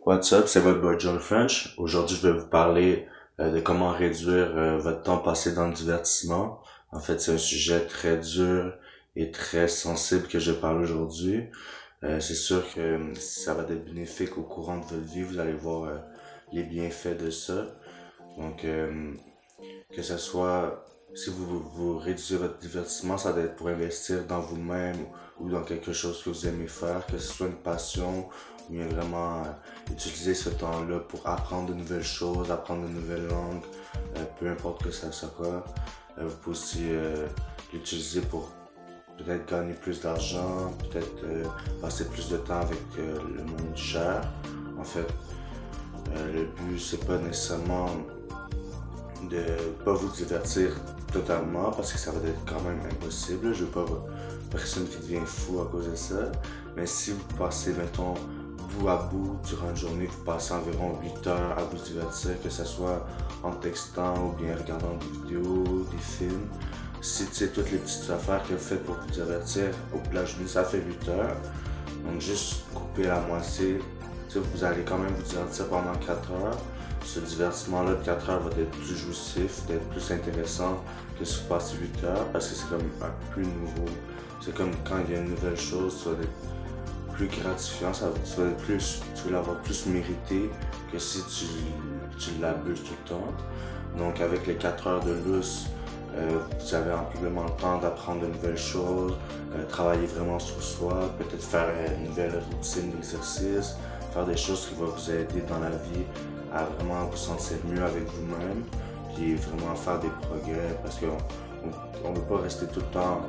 What's up, c'est votre boy John French. Aujourd'hui, je vais vous parler de comment réduire votre temps passé dans le divertissement. En fait, c'est un sujet très dur et très sensible que je parle aujourd'hui. C'est sûr que ça va être bénéfique au courant de votre vie. Vous allez voir les bienfaits de ça. Donc, que ce soit, si vous réduisez votre divertissement, ça doit être pour investir dans vous-même ou dans quelque chose que vous aimez faire, que ce soit une passion ou bien vraiment utiliser ce temps-là pour apprendre de nouvelles choses, apprendre de nouvelles langues, peu importe que ça sera. Vous pouvez aussi l'utiliser pour peut-être gagner plus d'argent, peut-être passer plus de temps avec le monde cher. En fait, le but, c'est pas nécessairement de pas vous divertir totalement parce que ça va être quand même impossible. Je veux pas personne qui devient fou à cause de ça. Mais si vous passez, mettons, bout à bout durant une journée, vous passez environ 8 heures à vous divertir, que ce soit en textant ou bien regardant des vidéos, des films. Si tu sais toutes les petites affaires que vous faites pour vous divertir, au bout de la journée, ça fait 8 heures. Donc juste couper la moitié. Tu sais, vous allez quand même vous divertir pendant 4 heures. Ce divertissement-là de 4 heures va être plus jouissif, d'être plus intéressant que si vous passez 8 heures parce que c'est comme un peu plus nouveau. C'est comme quand il y a une nouvelle chose, ça va être plus gratifiant, tu vas l'avoir plus mérité que si tu l'abuses tout le temps. Donc avec les 4 heures de lousse, vous avez amplement le temps d'apprendre de nouvelles choses, travailler vraiment sur soi, peut-être faire une nouvelle routine d'exercice, faire des choses qui vont vous aider dans la vie à vraiment vous sentir mieux avec vous-même, puis vraiment faire des progrès parce qu'on ne veut pas rester tout le temps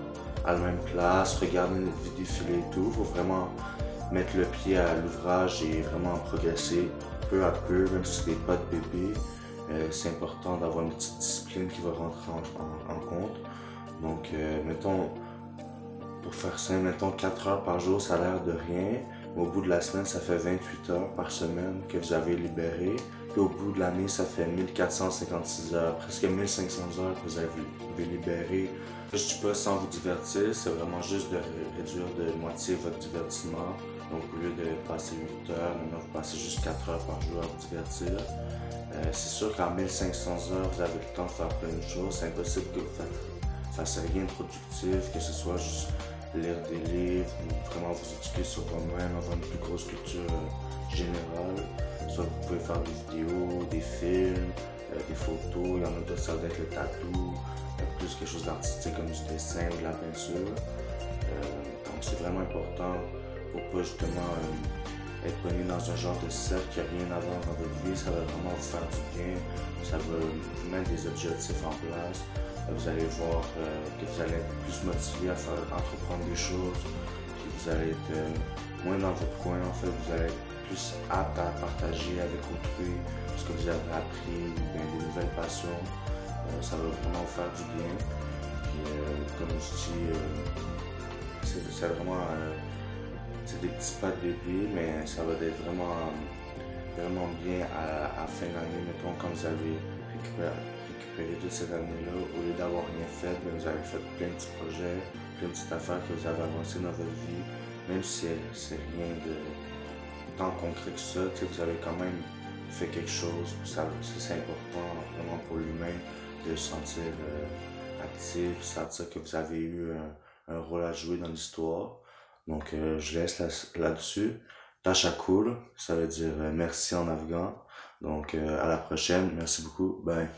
à la même place, regarder notre vie défiler et tout. Il faut vraiment mettre le pied à l'ouvrage et vraiment progresser peu à peu, même si c'est pas de bébé. C'est important d'avoir une petite discipline qui va rentrer en compte. Donc, mettons, pour faire ça, mettons 4 heures par jour, ça a l'air de rien. Mais au bout de la semaine, ça fait 28 heures par semaine que vous avez libéré. Puis au bout de l'année, ça fait 1456 heures, presque 1500 heures que vous avez libéré. Je dis pas sans vous divertir, c'est vraiment juste de réduire de moitié votre divertissement. Donc au lieu de passer 8 heures, maintenant vous passez juste 4 heures par jour à vous divertir. C'est sûr qu'en 1500 heures, vous avez le temps de faire plein de choses. C'est impossible que vous fassiez rien de productif, que ce soit juste lire des livres ou vraiment vous éduquer sur vous-même, avoir une plus grosse culture générale. Soit vous pouvez faire des vidéos, des films, des photos, il y en a d'autres, ça va être le tatou, plus quelque chose d'artistique comme du dessin ou de la peinture. Donc c'est vraiment important pour pas justement être pogné dans un genre de cercle qui n'a rien à voir dans votre vie. Ça va vraiment vous faire du bien, ça va vous mettre des objectifs en place. Vous allez voir que vous allez être plus motivé à faire entreprendre des choses, que vous allez être moins dans votre coin en fait, vous allez être plus apte à partager avec autrui ce que vous avez appris ou bien des nouvelles passions. Ça va vraiment vous faire du bien. Puis comme je dis, c'est vraiment c'est des petits pas de bébé, mais ça va être vraiment bien à la fin de l'année, mettons, quand vous avez récupéré toute cette année-là, au lieu d'avoir rien fait, ben, vous avez fait plein de petits projets, plein de petites affaires que vous avez avancées dans votre vie, même si c'est rien de tant concret que ça, vous avez quand même fait quelque chose, c'est important vraiment pour l'humain de se sentir actif, sentir que vous avez eu un rôle à jouer dans l'histoire. Donc je laisse là-dessus. Tashakul, ça veut dire merci en afghan. Donc à la prochaine, merci beaucoup, bye.